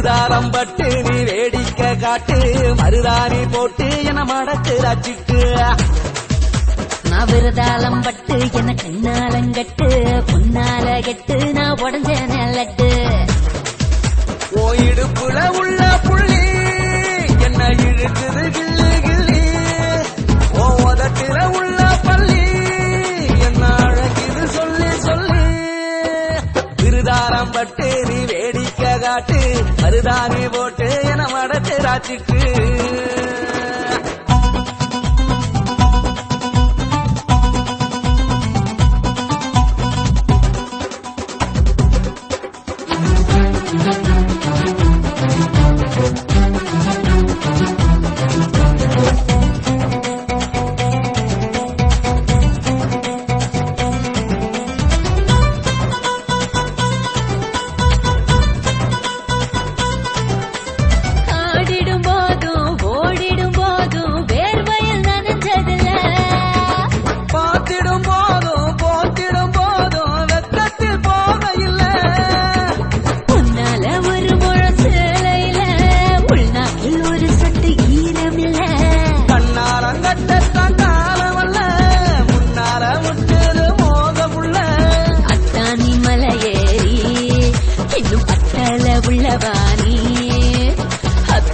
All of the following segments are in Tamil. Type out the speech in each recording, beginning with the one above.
விருதாரம் பட்டு நீ வேடிக்கை காட்டு மருதாணி போட்டு என மடக்குறாச்சிட்டு நான் விருதாளம் பட்டு என கண்ணாலங்கட்டு பொன்னால கட்டு நான் உடஞ்ச நெல்லட்டு ஓ இடுப்புல உள்ள புள்ளி என்ன இழுக்குது கிள்ளி கிள்ளி ஓ உதட்டுல உள்ள பள்ளி என்ன அழகிது சொல்லி சொல்லி விருதாரம் பட்டு நீ வேடிக்கை காட்டு மருதாணி போட்டு என மடக்குறாச்சிட்டு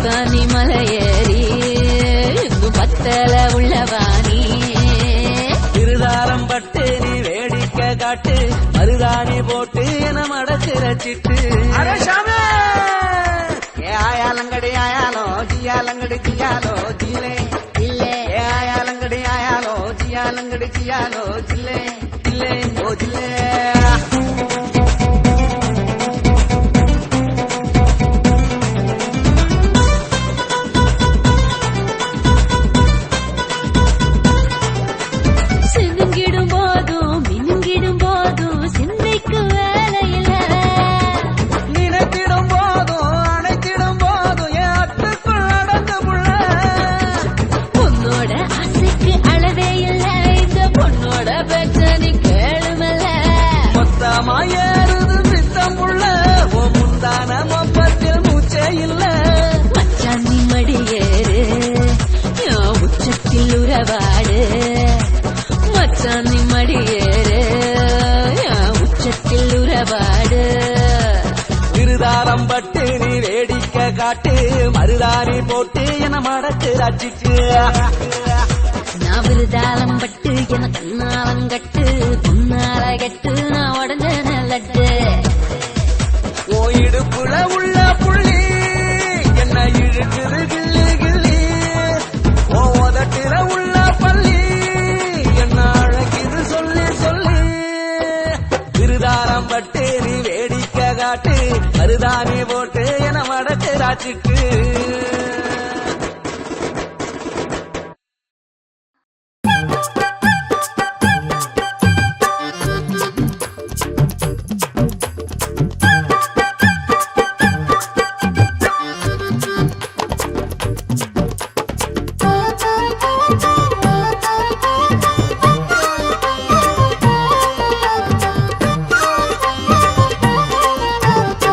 அத்தானி மலையேறி இங்கு பத்தல உள்ளவானி விருதாரம் பட்டு நீ வேடிக்கை காட்டு மருதாணி போட்டு என மடக்குறச்சிட்டு ஆயாலங்கடி ஆயாலோ ஜியாலங்கடி ஜியாலோ ஜிலே இல்லே ஆயாலங்கடி ஆயாலோ ஜியாலங்கடி ஜியாலோ ஜில்லே ஜில்லே ஓ ஜில்லே உறவாடு மச்சானி மடியேறு உச்சத்தில் உறவாடு விருதாரம் பட்டு நீ வேடிக்கை காட்டு மருதாணி போட்டு என மடக்குறாச்சிட்டு நான் விருதாளம் பட்டு என கண்ணாலங்கட்டு பொன்னால கட்டு நான் உடஞ்ச நெல்லட்டு ஓ இடுப்புல உள்ள புள்ளி என்ன இழுக்குது கிள்ளி கிள்ளி ஓ உதட்டுல உள்ள பள்ளி என்ன அழகிது சொல்லி சொல்லி விருதாரம் பட்டு நீ வேடிக்கை காட்டு மருதாணி போட்டு என மடக்குறாச்சிட்டு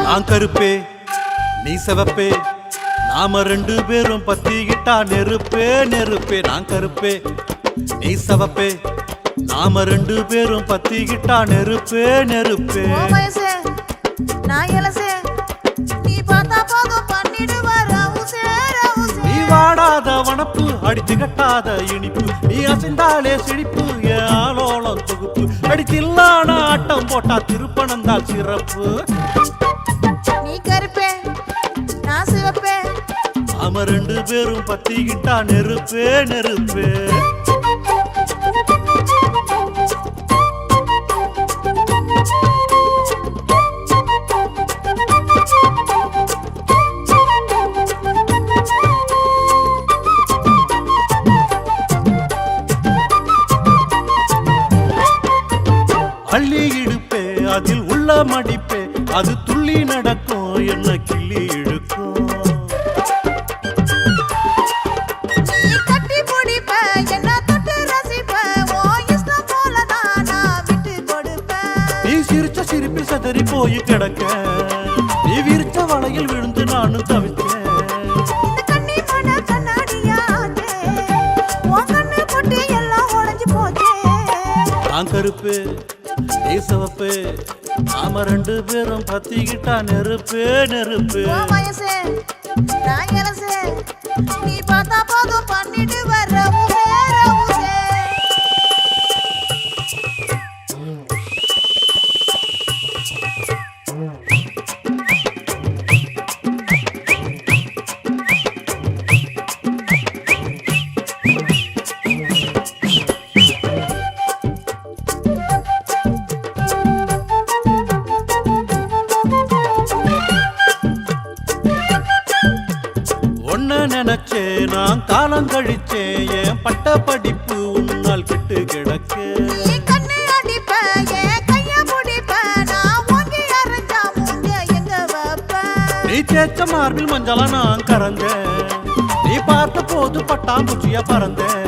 நான் கருப்பே நீ சிவப்பே நாம ரெண்டு பேரும் பத்திக்கிட்டா நெருப்பே நெருப்பே நான் கருப்பே நீ சிவப்பே நாம ரெண்டு பேரும் பத்திக்கிட்டா நெருப்பே நெருப்பே நீ வாடாத வனப்பு அடிச்சு கட்டாத இனிப்பு நீ அசைந்தாலே சிரிப்பு என் ஆலோலம் தொகுப்பு அடிச்சில்லான ஆட்டம் போட்டா திருப்பணந்தால் சிறப்பு நாம ரெண்டு பேரும் பத்திக்கிட்டா நெருப்பே நெருப்பே அள்ளி இடுப்பே அதில் உள்ள மடிப்பே அது துள்ளி நடக்கும் என்ன கிள்ளி இழுக்கும் நீ சிரிச்ச சிரிப்பி சதறி போய் கிடக்க நீ நீ விரிச்ச வலையில் விழுந்து நானும் தவிச்சேன். இந்த கண்ணி மன கண்ணாடியாச்சே, உன் கண்ணு பொட்டி எல்லாம் உடைஞ்சு போச்சே. நான் கருப்பு நீ சிவப்பு, நாம 2 பேரும் பத்திக்கிட்டா நெருப்பு நெருப்பு. உன் வயசு நான் இளசு, நீ பார்த்தா போதும் பண்ணிட்டு வர்ற ஊசே ஊசே. ஒன்ன நினைச்சே நான் காலம் கழிச்சேன், என் பட்ட படிப்பு உன்னால் கெட்டு கிடக்கு. நீ கண்ணு அடிப்ப, என் கைய பிடிப்ப, நான் ஓங்கி அரைஞ்சா மூஞ்ச எங்க வைப்ப? நீ தேய்ச்ச மார்பில் மஞ்சளா நான் கறந்தேன், நீ பார்த்த போது பட்டாம்பூச்சியா பறந்தேன்.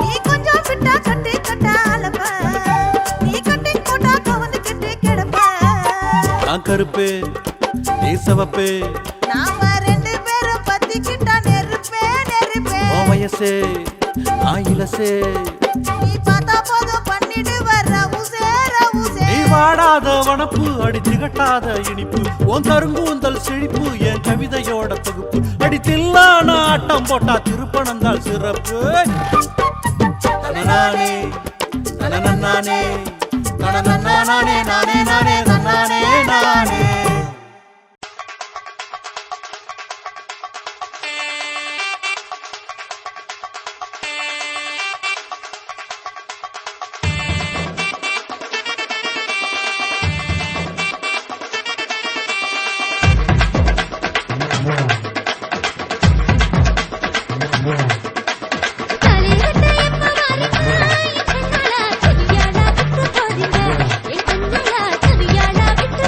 நீ கொஞ்சம் விட்டா கட்டி கட்ட அலப்ப, நீ கட்டி போட்டா கவந்து கெட்டு கிடப்ப. நான் கருப்பு நீ சிவப்பு, நாம 2 பேரும் பத்திக்கிட்டா நெருப்பே நெருப்பே. உன் வயசு நான் இளசு, நீ பார்த்தா போதும் பண்ணிட்டு வர்ற ஊசேர ஊசே. நீ வாடாத வனப்பு அடிச்சு கட்டாத இனிப்பு, உன் கருங்கூந்தல் செழிப்பு என் கவிதையோட தொகுப்பு. அடித்தில்லான ஆட்டம் போட்டா திருப்பணந்தால் சிறப்பு. நானே நானே நானே நானே நானே நானே நானே. தலைவட்ட எப்ப வரீங்க? என் கண்ணால சரியாடா விட்டு போறீங்க. என் கண்ணால சரியாடா விட்டு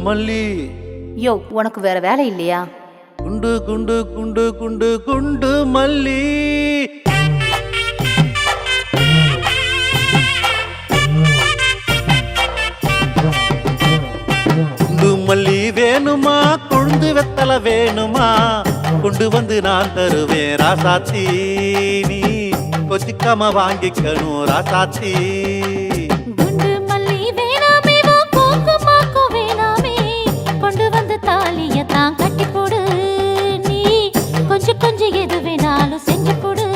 மல்லி யோ உனக்கு வேற வேலை இல்லையா? குண்டு குண்டு குண்டு குண்டு குண்டு மல்லி குண்டு மல்லி வேணுமா கொழுந்து வெத்தல வேணுமா கொண்டு வந்து நான் தருவேன் ராசாத்தி நீ கொச்சிக்காம வாங்கிக்கணும் ராசாத்தி குண்டு மல்லி வேணாமே வா கோக்குமாக்கு வேணாமே கொண்டு வந்து தாலிய தான் கட்டி போடு நீ கொஞ்சம் கொஞ்சம் எது வேணாலும் செஞ்சு கொடு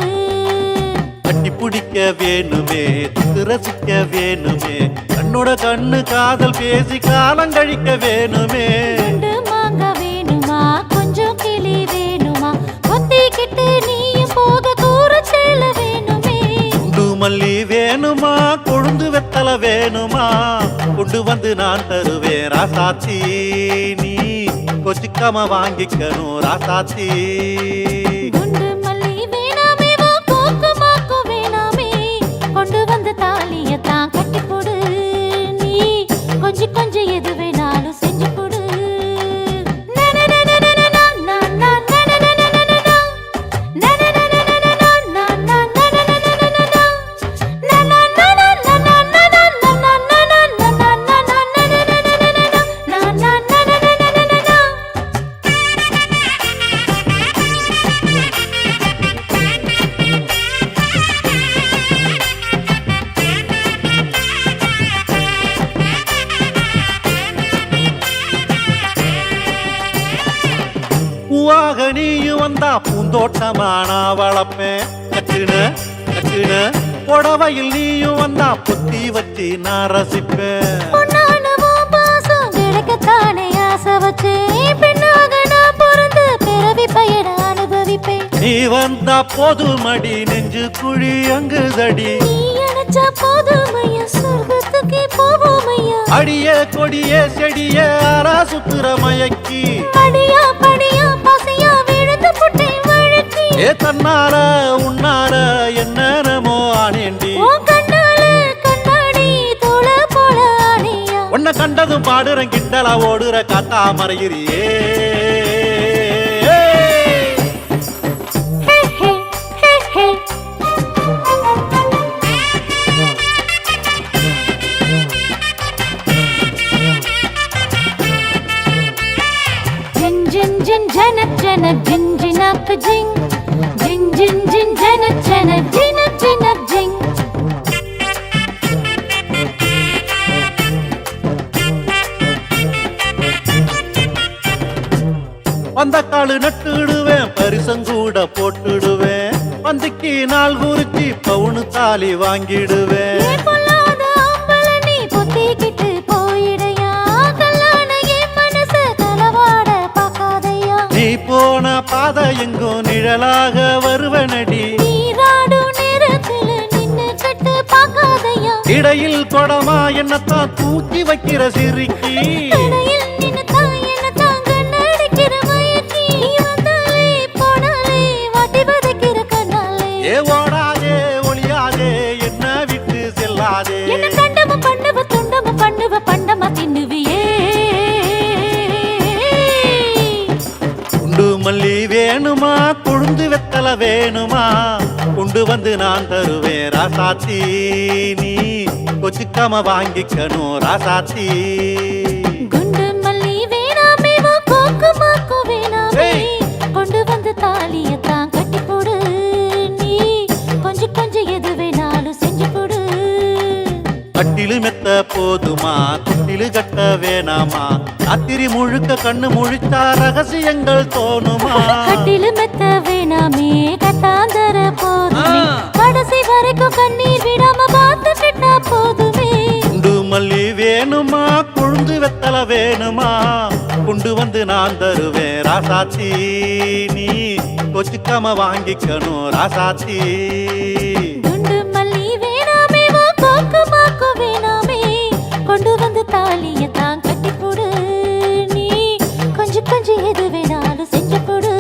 கட்டி பிடிக்க வேணுமே தொட்டு ரசிக்க வேணுமே கண்ணோட கண்ணு காதல் பேசி காலம் கழிக்க வேணுமே குண்டு மாங்க வேணுமா கொஞ்சம் கிளி வேணுமா கொத்திக்கிட்டு நீயும் போக கூற சேல வேணுமே குண்டு மல்லி வேணுமா கொழுந்து வெத்தல வேணுமா கொண்டு வந்து நான் தருவேன் ராசாத்தி நீ கொச்சிக்காம வாங்கிக்கணும் ராசாத்தி குண்டு மல்லி வேணாமே வா கோக்குமாக்கு வேணாமே கொண்டு வந்து தாலிய தான் கட்டி போடு நீ கொஞ்சம் கொஞ்சம் எது வேணாலும் செஞ்சு கொடு பூவாக நீயும் வந்தா பூந்தோட்டமா நான் வளர்ப்பேன் கட்டுன கட்டுன புடவையில் நீயும் வந்தா பொத்தி வச்சு நான் ரசிப்பேன் பொன்னானவும் பாசம் கிடைக்கத்தானே ஆசை வச்சேன் பெண்ணாக நான் பிறந்து பிறவி பயண அனுபவிப்பேன் நீ வந்தா போதுமடி நெஞ்சு குழி அங்குதடி நீ அணைச்சா போதுமையா சொர்க்கத்துக்கே போவோமையா அடிய கொடிய செடிய ஆரா சுத்துற மயக்கி படியா படியா பசையா விழுந்து புட்டேன் வழக்கி ஏ தன்னால உன்னால என்னமோ ஆனேண்டி உன் கண்ணால கண்ணாடி தோள போல ஆணையா உன்னை கண்டதும் பாடுறேன் கிண்டலா ஓடுற காத்தா மறையிறியே ஹே ஹே ஹே ஹே ஜின் ஜின் ஜின் ஜனக் ஜனக் ஜின் ஜினக் ஜிங் ஜின் ஜின் ஜின் ஜனக் ஜனக் ஜினக் ஜினக் ஜிங் வந்த காலு நட்டுடுவேன் பரிசங்கூட போட்டுடுவேன் வந்திக்கு நாள் குறிச்சி பவுனு தாலி வாங்கிடுவேன் ஏ பொல்லாத ஆம்பள நீ பொத்திக்கிட்டு போயிடையா கல்லான என் மனசு களவாட பார்க்காதையா நீ போன பாதை எங்கும் நிழலாக வருவனடி நீராடும் நேரத்துல நின்னு கட்டு பார்க்காதையா இடையில் கொடமா என்னத்தான் தூக்கி வைக்கிற சிரிக்கி கடையில் நின்னு தான் என்ன தான் கண்ணடிக்கிற மயக்கி நீ வந்தாலே போனாலே வாட்டி வதைக்கிற கண்ணாலே ஏ ஓடாதே ஒளியாதே என்ன விட்டு செல்லாதே என்ன கண்டம பண்ணுவ துண்டம பண்ணுவ பண்டமா தின்னுவியே குண்டு மல்லி வேணுமா கொழுந்து வெத்தல வேணுமா கொண்டு வந்து நான் தருவேன் ராசாத்தி நீ கொச்சிக்காம வாங்கிக்கணும் ராசாத்தி குண்டு மல்லி வேணாமே வா கோக்குமாக்கு வேணாமே ஏய். கொண்டு வந்து தாலிய தான் கட்டி போடு நீ கொஞ்சம் கொஞ்சம் எது வேணாலும் செஞ்சு கொடு கட்டிலு மெத்த போதுமா தொட்டிலு கட்ட வேணாமா ராத்திரி முழுக்க கண்ணு முழிச்சா ரகசியங்கள் தோணுமா கட்டிலு மெத்த வேணாமே கட்டாந்தர போதுமே கடைசி வரைக்கும் கண்ணீர் விடாம பார்த்துக்கிட்டா போதுமே குண்டு மல்லி வேணுமா கொழுந்து வெத்தல வேணுமா கொண்டு வந்து நான் தருவேன் ராசாத்தி நீ கொச்சிக்காம வாங்கிக்கணும் ராசாத்தி குண்டு மல்லி வேணாமே வா கோக்குமாக்கு வேணாமே கொண்டு வந்து தாலிய தான் கட்டி போடு நீ கொஞ்சம் கொஞ்சம் எது வேணாலும் செஞ்சு கொடு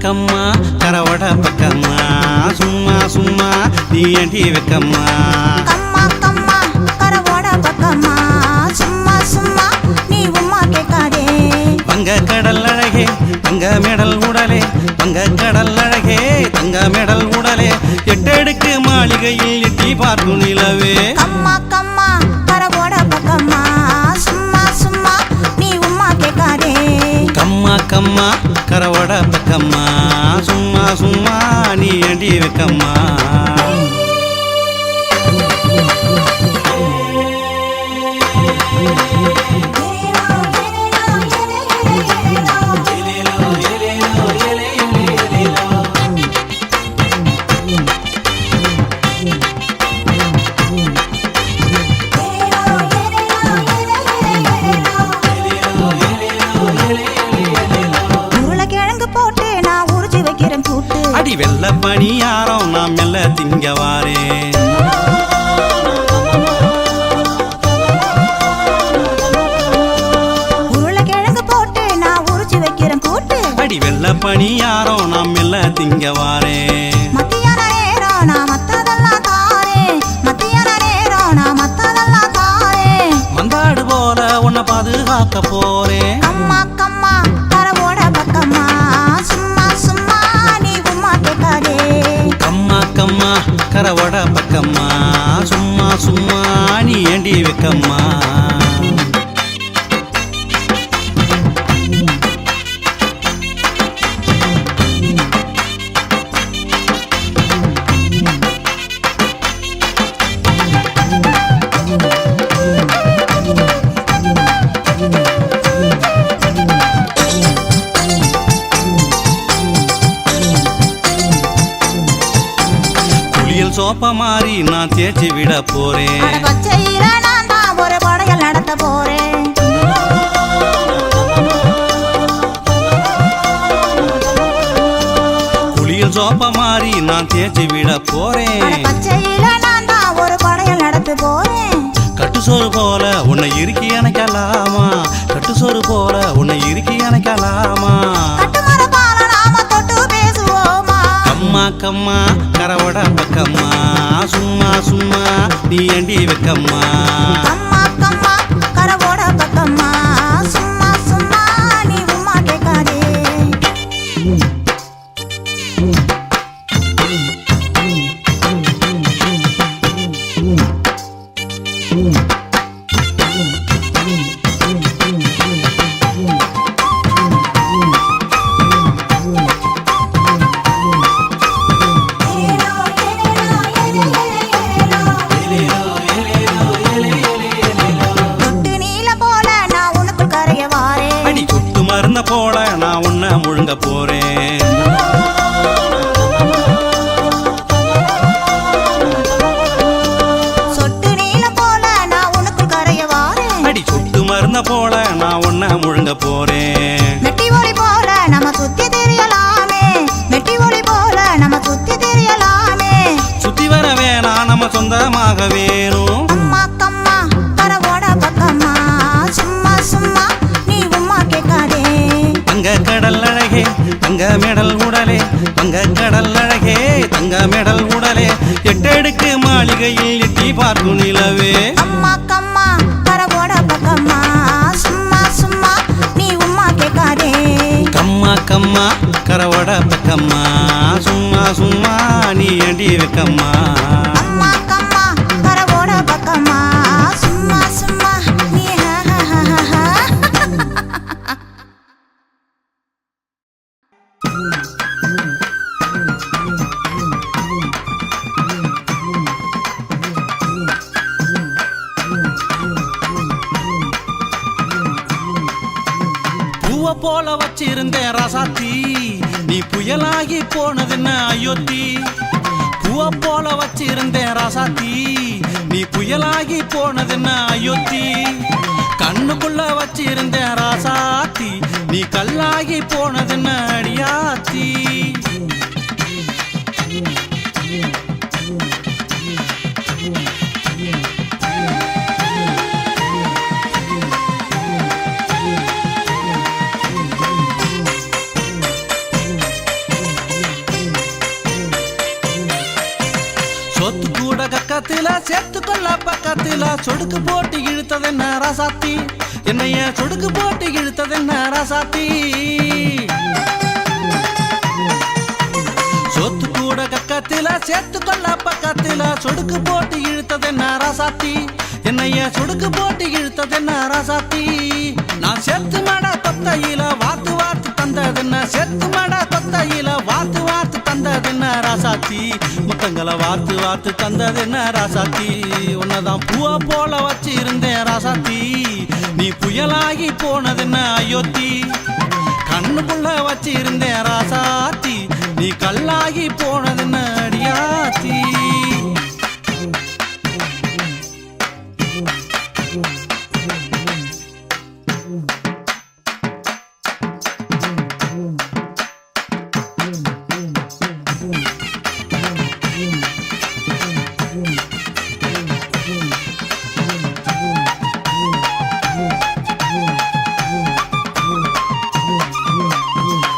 கம்மா கரவட பக்கம்மா சும்மா சும்மா நீ ஏண்டி வெக்கம்மா கம்மா கம்மா கரவோட பக்கம்மா சும்மா சும்மா நீ உம்மா கேட்காதே வங்க கடல் அழகே தங்க மெடல் உடலே வங்க கடல் அழகே தங்க மெடல் உடலே எட்டடுக்கு மாளிகையில் எட்டி பார்க்கும் நிலவே கம்மா கம்மா கரவோட பக்கம்மா சும்மா சும்மா நீ உம்மா கேட்காதே கம்மா கம்மா கரவட பக்கம்மா சும்மா சும்மா நீ ஏண்டி வெக்கம்மா உருளைக்கிழங்கு போட்டு நான் உரிச்சு வைக்கிறேன் கூட்டு அடி வெள்ள பணியாரம் நான் மெல்ல திங்க வாரேன் உருளைக்கிழங்கு போட்டு நான் உரிச்சு வைக்கிறேன் கூட்டு அடி வெள்ள பணியாரம் நான் மெல்ல திங்க வாரேன் மத்தியான நேரம் நான் மத்ததெல்லாம் தாரேன் மத்தியான நேரம் நான் மத்ததெல்லாம் தாரேன் மந்தாடு போல உன்னை பாதுகாக்க போறேன் கம்மா கம்மா கரவோட பக்கம்மா சும்மா சும்மா நீ உம்மா கேட்காதே கம்மா கம்மா கரவட பக்கம்மா சும்மா சும்மா நீ ஏண்டி வெக்கம்மா குளியல் சோப்ப மாறி நான் தேய்ச்சி விட போறேன் அட பச்சையில நான் தான் ஒரு படையல் நடத்த போறேன் குளியல் சோப்ப மாறி நான் தேய்ச்சி விட அட போறேன் பச்சையில நான் தான் ஒரு படையல் நடத்த போறேன் கட்டு சோறு போல உன்னை இறுக்கி அணைக்கலாமா கட்டு சோறு போல உன்னை இறுக்கி அணைக்கலாமா கட்டுமர பால நாம தொட்டு பேசுவோமா கம்மா கம்மா கரவட பக்கம்மா சும்மா சும்மா நீ ஏண்டி வெக்கம்மா கம்மா கம்மா கரவோட பக்கம்மா சும்மா சும்மா நீ உம்மா கேட்காதே தொட்டு நீல போல நான் உனக்குள் கரைய வாரேன் அடி கொட்டு மருந்த போல நான் உன்னை முழுங்க போறேன் சொட்டு நீல போல நான் உனக்குள் கரைய வாரேன் அடி சொட்டு மருந்த போல நான் உன்னை முழுங்க போறேன் மெட்டி ஒளி போல நம்ம சுத்தி தெரியலாமே மெட்டி ஒளி போல நம்ம சுத்தி தெரியலாமே சுத்தி வர வேணாம் நம்ம சொந்தமாக வேணும் அம்மா கம்மா கரவோட பக்கம்மா சும்மா சும்மா நீ உம்மா கேட்காதே தங்க கடல் அழகே தங்க மெடல் உடலே தங்க கடல் அழகே தங்க மெடல் உடலே எட்டடுக்கு மாளிகையில் எட்டி பார்க்கும் நிலவே அம்மா கம்மா கரவோட பக்கம்மா சும்மா சும்மா நீ உம்மா கேட்காதே கம்மா கம்மா கரவட பக்கம்மா சும்மா சும்மா நீ ஏண்டி வெக்கம்மா அம்மா கம்மா கரவோட பக்கம்மா சும்மா சும்மா நீ பூவ போல வச்சிருந்தேன் ராசாத்தி நீ புயலாகி போனதுன்னு அயோத்தி பூவ போல வச்சிருந்தேன் ராசாத்தி நீ புயலாகி போனதுன்னு அயோத்தி கண்ணுக்குள்ள வச்சிருந்தேன் ராசாத்தி நீ கல்லாகி போனதுன்னு அடியாத்தி கக்கத்தில சேர்த்துக்கொள்ள பக்கத்தில சொடுக்கு போட்டு இழுத்ததென்ன ராசாத்தி என்னைய சொடுக்கு போட்டு இழுத்ததென்ன ராசாத்தி சொத்து கூட கக்கத்தில சேர்த்துக்கொள்ள பக்கத்தில சொடுக்கு போட்டு இழுத்ததென்ன ராசாத்தி என்னைய சொடுக்கு போட்டு இழுத்ததென்ன ராசாத்தி நான் செத்து மட கொத்தையில வாத்து வாத்து தந்ததென்ன செத்து மட கொத்தையில வாத்து வாத்து தந்ததென்ன ராசாத்தி முத்தங்களை வாத்து வாத்து தந்ததென்ன ராசாத்தி உன்னதான் பூவ போல வச்சு இருந்தேன் ராசாத்தி நீ புயலாகி போனதென்ன அயோத்தி கண்ணுக்குள்ள வச்சு இருந்தேன் ராசாத்தி நீ கல்லாகி போனதென்ன அடியாத்தி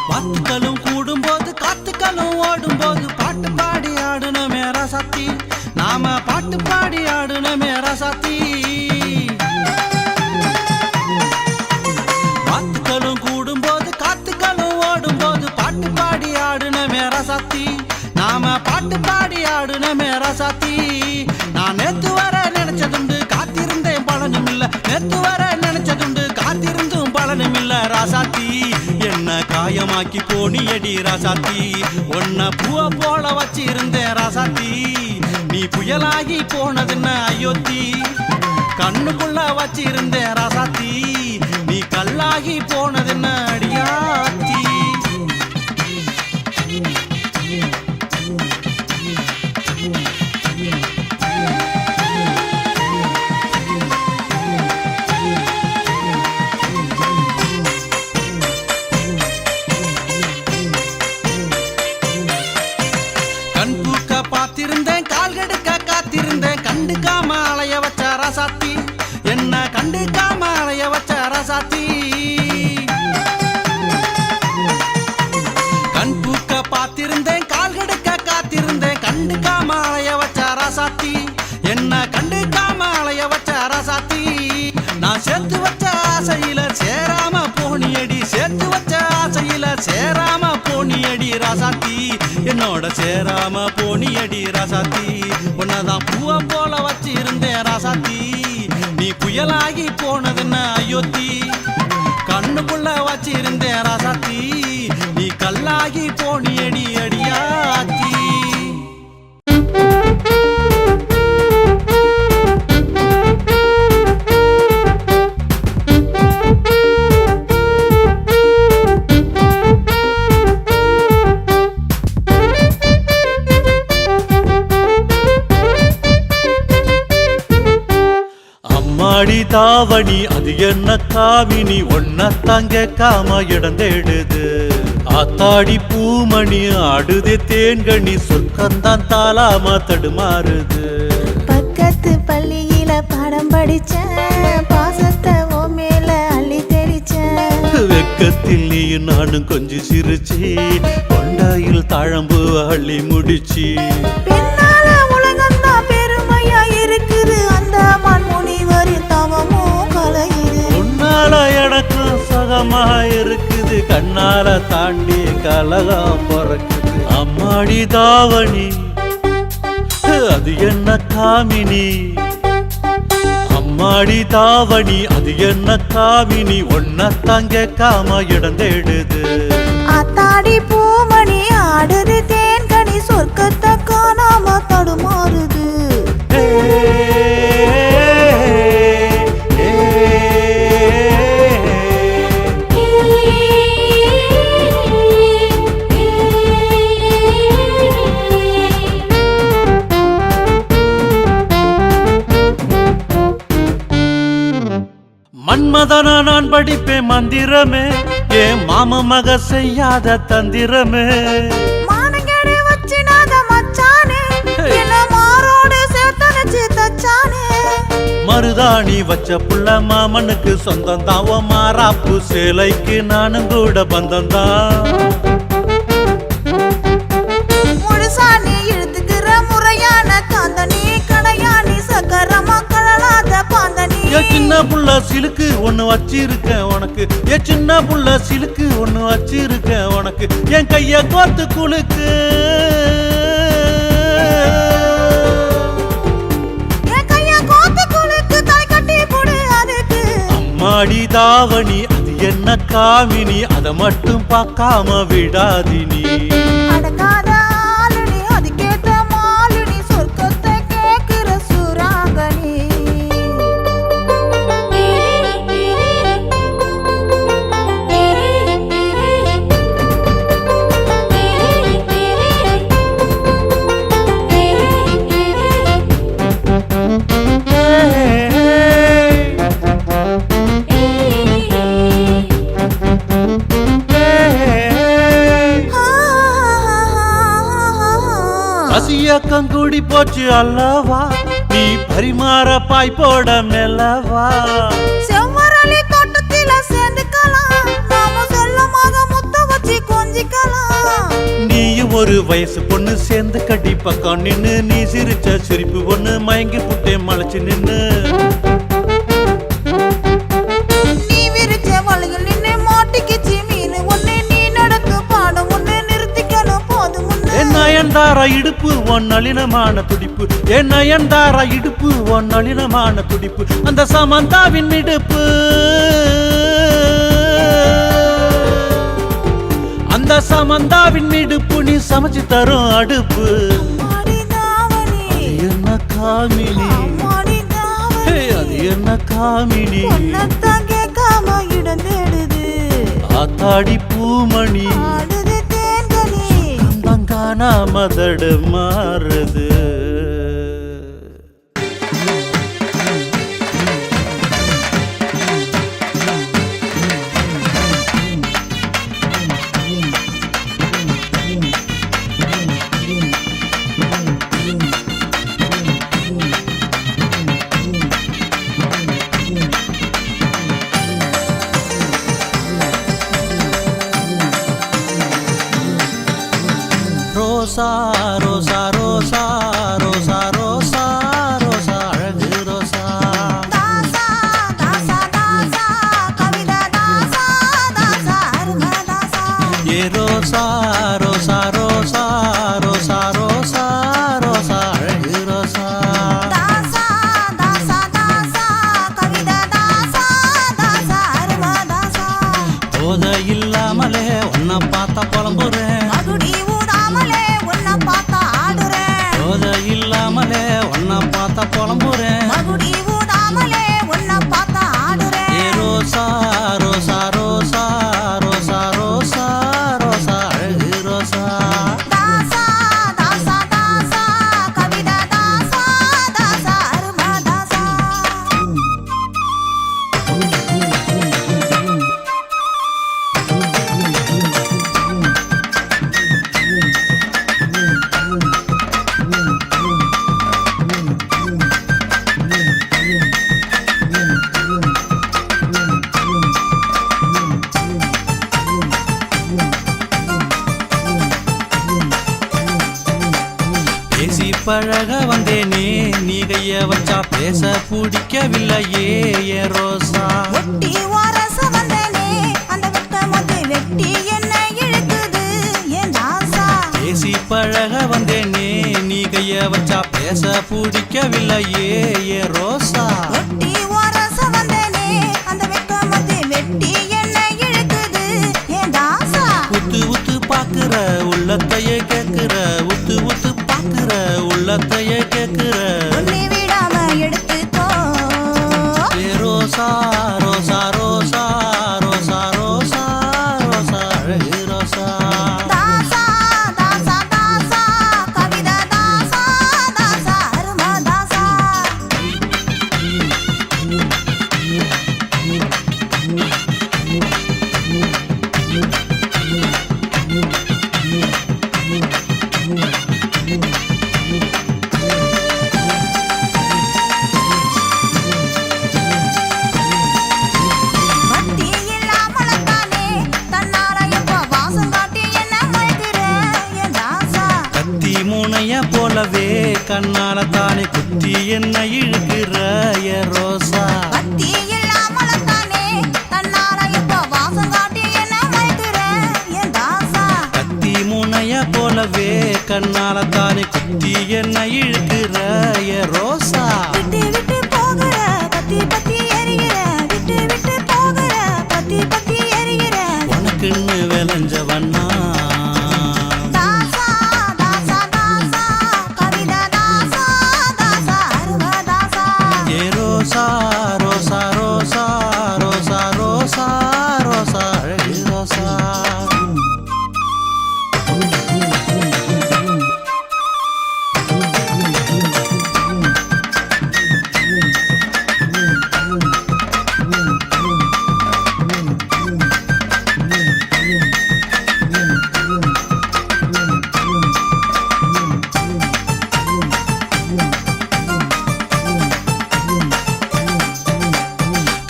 வாத்துக்களும் கூடும்போது காத்துக்களும் ஓடும்போது பாட்டு பாடி ஆடுனமே ராசாத்தி நாம பாட்டு பாடி ஆடுனமே ராசாத்தி வாத்துக்களும் கூடும்போது காத்துக்களும் ஓடும்போது பாட்டு பாடி ஆடுனமே ராசாத்தி நாம பாட்டு பாடி ஆடுனமே ராசாத்தி நான் நேத்து வர நினைச்சதுண்டு காத்திருந்தேன் பலனும் இல்ல நேத்து வர நினைச்சதுண்டு காத்திருந்தும் பலனும் இல்ல ராசாத்தி என்ன காயமாக்கி போனியடி ராசாத்தி உன்ன பூவ போல வச்சு இருந்தேன் ராசாத்தி நீ புயலாகி போனதுன்ன அயோத்தி கண்ணுக்குள்ள வச்சு இருந்தேன் ராசாத்தி நீ கல்லாகி போனதுன்ன அடியாத்தி பார்த்திருந்தேன் கால் கெடுக்க காத்திருந்தேன் கண்டுக்காம அலைய வச்ச ராசாத்தி என்ன கண்டுக்காம அலைய வச்ச ராசாத்தி கண் பூக்க பார்த்திருந்தேன் கால் கெடுக்க காத்திருந்தேன் கண்டுக்காம அலைய வச்ச ராசாத்தி என்ன கண்டுக்காம அலைய வச்ச ராசாத்தி நான் சேர்த்து வச்ச ஆசையில சேராம போனியடி சேர்த்து வச்ச ஆசையில சேராம போனியடி ராசாத்தி என்னோட சேராம போனியடி ராசாத்தி உன்னதான் பூவ போல வச்சு இருந்தேன் ராசாத்தி நீ புயலாகி போனதுன்ன அயோத்தி கண்ணுக்குள்ள வச்சு இருந்தேன் ராசாத்தி நீ கல்லாகி போனியடி அடியாத்தி அம்மாடி தாவணி அது என்ன காவினி ஒன்னத்தான் கேட்காம இடந்தேடுது ஆத்தாடி பூமணி ஆடுதே தேன்கணி சொற்கந்தான் தாளாம தடுமாறுது பக்கத்து பள்ளியில பாடம் படிச்ச பாசத்தை ஓ மேல அள்ளி தெரிச்ச வெக்கத்தில் நீயும் நானும் கொஞ்சம் சிரிச்சு கொண்டாயில் தாழம்பு அள்ளி முடிச்சு பின்னால உலகந்தான் பெருமையா இருக்குது அந்த மண்முனிவரின் தவமும் கலையுது உன்னால எனக்கும் சுகமா இருக்குது கண்ணால தாண்டி கலகம் பிறக்குது அம்மாடி தாவணி அது என்ன காமினி அம்மாடி தாவணி அது என்ன காமினி ஒன்னத்தான் கேட்காம இடந்தேடுது ஆத்தாடி பூமணி ஆடுது தேன்கனி சொர்க்கத்தை காணாம தடுமாறுது மன்மதனா நான் படிப்பேன் மந்திரமே ஏன் மாம மக செய்யாத தந்திரமே மானங்கேடு வச்சினாத மச்சானே என்ன மாரோடு சேர்த்தனச்சு தச்சானே மருதாணி வச்ச புள்ள மாமனுக்கு சொந்தம் தான் மாறாப்பு சேலைக்கு நானும் கூட பந்தம் தான் முழுசா நீ இழுத்துக்கிற முறையான காந்த நீ கடையா ஏ சின்ன புள்ள சிலுக்கு ஒண்ணு வச்சிருக்கேன் உனக்கு ஏ சின்ன புள்ள சிலுக்கு ஒண்ணு வச்சிருக்கேன் உனக்கு என் கைய கோர்த்து குலுக்கு அம்மாடி தாவணி அது என்ன காமினி அத மட்டும் பார்க்காம விடாதினி அடங்காத ஆளுனி அதுக்கேத்த மாலுனி சொர்க்கத்தை கேக்குற சுராங்கனி கங்குடி போச்சு அல்லவா நீ பரிமாற பாய் போட மெல்லவா செவ்வரளி தோட்டத்தில சேர்ந்துக்கலாம் நாம செல்லமாக முத்த வச்சு கொஞ்சிக்கலாம் நீயும் ஒரு வயசு பொண்ணு சேர்ந்து கட்டி பக்கம் நின்னு நீ சிரிச்ச சிரிப்பு ஒண்ணு மயங்கி புட்டே மலைச்சு நின்னு நீ விரிச்ச வலையில் நின்னு மாட்டிக்கிச்சு மீன் ஒண்ணு நீ நடக்கு பாடம் ஒண்ணு நிறுத்திக்கணும் போதும் நயன்தாரா இடுப்பு ஒன் நளினமான துடிப்பு என் நயன்தாரா இடுப்பு ஒன் நளினமான துடிப்பு அந்த சமந்தாவின் மிடுப்பு அந்த சமந்தாவின் மிடுப்பு நீ சமைச்சு தரும் அடுப்பு என்ன காமினி அது என்ன காமினி கேட்காம இடம் தேடுது ஆத்தாடி பூமணி மதடு மாறுது ரோசா ரோசா ரோசா ரோசா ரோசா ரோசா அழகு ரோசா தாசா தாசா தாசா கவிதா தாசா தாசா அரும தாசா ஏ ரோசா ரோசா ரோசா ரோசா ரோசா ரோசா அழகு ரோசா தாசா தாசா தாசா கவிதா தாசா தாசா அரும தாசா போத இல்லாமலே உன்னை பார்த்தா புலம்புறேன் இல்லாமலே உன்னை பார்த்தா புலம்புறேன் மகுடி ஊதாமலே உன்னை பார்த்தா ஆடுறேன் ரோசா ரோசா ரோசா ரோசா ரோசா ரோசா அழகு ரோசா தாசா தாசா தாசா கவிதா தாசா தாசா அருமா தாசா பேசி பழக வந்தேனே நீ கைய வச்சா பேச பிடிக்கவில்லையே ஏ ரோசா ஒட்டி வாரச வந்தனே அந்த வெட்டமது வெட்டி என்ன இழுக்குது ஏன் தாசா பேசி பழக வந்தேனே நீ கைய வச்சா பேச பிடிக்கவில்லையே ஏ ரோசா ஒட்டி வாரச வந்தனே அந்த வெட்டமது வெட்டி என்ன இழுக்குது ஏன் தாசா உத்து உத்து பாக்குற உள்ளத்தையே கேக்குற உத்து உத்து பாக்குற உள்ளத்தையே கேக்குற உன்னை விடாம எடுத்துக்கோ ரோசா ரோசா ரோசா ரோசா ரோசா ரோசா அழகு ரோசா தாசா தாசா தாசா கவிதா தாசா தாசா அருமா தாசா போலவே கண்ணால தானே குத்தி என்ன இழுக்கிற ரோசா கண்ணால தானே குத்தி என்ன இழுக்கிற ஏ ரோசா விட்டு விட்டு போகிற பத்தி பத்தி எரிகிற விட்டு விட்டு போகிற பத்தி பத்தி எரிகிற உனக்குன்னு விளைஞ்சவண்ணா தாசா தாசா தாசா கவிதா தாசா தாசா அருவா தாசா ஏ ரோசா ரோசா ரோசா ரோசா ரோசா ரோசா அழகு ரோசா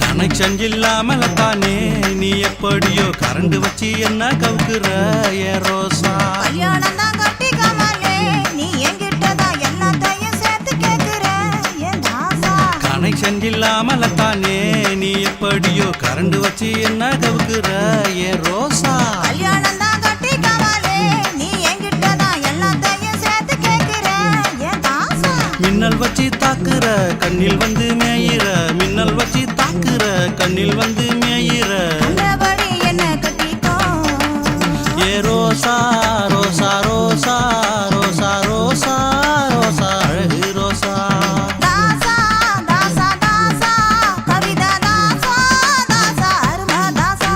கனெக்ஷன் இல்லாமல தானே நீ எப்படியோ கரண்ட் வச்சு என்ன கவுக்குற ஏ ரோசா கல்யாணம் தான் கட்டிக்காமலே நீ என்கிட்டதான் எல்லாத்தையும் சேர்த்து கேட்கிற என் தாசா கனெக்ஷன் இல்லாமல தானே நீ எப்படியோ கரண்ட் வச்சு என்ன கவுக்குற ஏ ரோசா கல்யாணம் தான் கட்டிக்காமலே நீ என்கிட்டதான் எல்லாத்தையும் சேர்த்து கேட்கிற என் தாசா மின்னல் வச்சு தாக்குற கண்ணில் வந்து மேயிற மின்னல் வச்சு தாக்குற கண்ணில் வந்து மேயிற அந்தபடி என்ன கட்டிக்கோ ஏ ரோசா ரோசா ரோசா ரோசா ரோசா ரோசா அழகு ரோசா தாசா தாசா தாசா கவிதா தாசா தாசா அருவா தாசா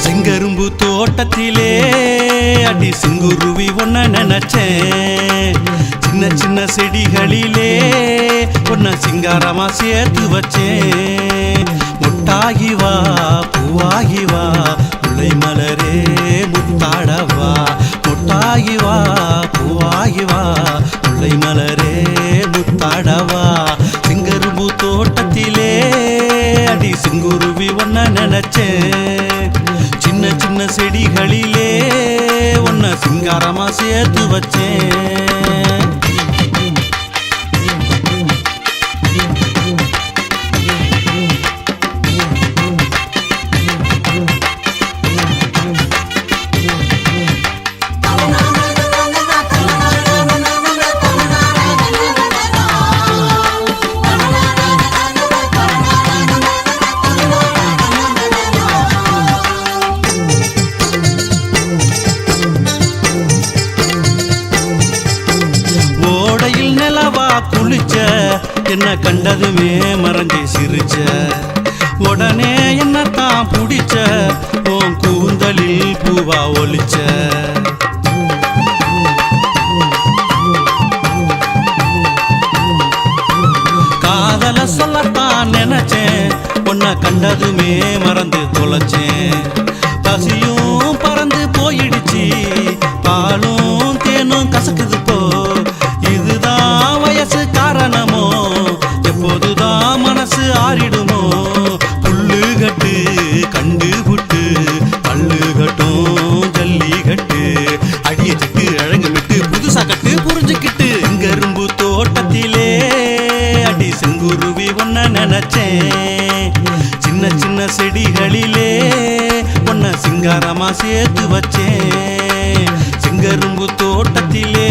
செங்கரும்பு தோட்டத்திலே அடி சிங்குருவி ஒன்ன நினைச்சேன் சின்ன சின்ன செடிகளிலே ஒன்ன சிங்காரமா சேர்த்து வச்சேன் முட்டாகி வா பூவாகி வா முல்லை மலரே முத்தாடவா முட்டாகி வா பூவாகி வா முல்லை மலரே முத்தாடவா சிங்கரும்பு தோட்டத்திலே அடி சிங்குருவி ஒன்ன நினைச்சேன் சின்ன சின்ன செடிகளிலே ஒன்ன சிங்காரமா சேர்த்து வச்சேன் ஓடையில் நிலவா குளிச்ச என்ன கண்டதுமே மறைஞ்சி சிரிச்ச உடனே என்னத்தான் புடிச்ச உன் கூந்தலில் பூவா ஒலிச்ச காதல சொல்லத்தான் நினைச்சேன் உன்னை கண்டதுமே மறந்து தொலைச்சேன் பசியும் பறந்து போயிடுச்சு பாலும் தேனும் கசக்குது போ இதுதான் வயசு காரணமோ எப்போதுதான் மனசு ஆறிடுமோ புல்லு கட்டு கண்டு புட்டு பல்லு கட்டும் ஜல்லி கட்டு அடிய சிட்டு அழகு விட்டு புதுசா கட்டு புரிஞ்சுக்கிட்டு இங்கரும்பு தோட்டத்திலே அடி செங்குருவி ஒன்ன நினைச்சேன் சின்ன சின்ன செடிகளிலே ஒன்ன சிங்காரமா சேர்த்து வச்சேன் சிங்கரும்பு தோட்டத்திலே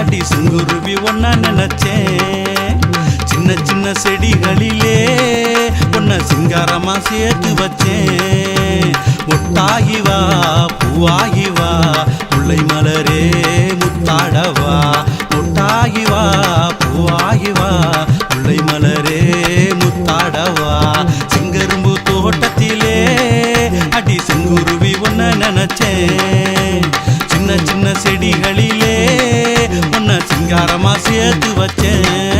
அடி சிங்குருவி ஒன்ன நினைச்சேன் சின்ன சின்ன செடிகளிலே ஒன்ன சிங்காரமா சேர்த்து வச்சேன் முட்டாகி வா பூவாகி வா முல்லை மலரே முத்தாடவா முட்டாகி வா பூவாகி வா முல்லை மலரே முத்தாடவா சிங்கரும்பு தோட்டத்திலே அடி செங்குருவி ஒன்ன நினைச்சேன் சின்ன சின்ன செடிகளிலே ஒன்ன சிங்காரமா சேர்த்து வச்சேன்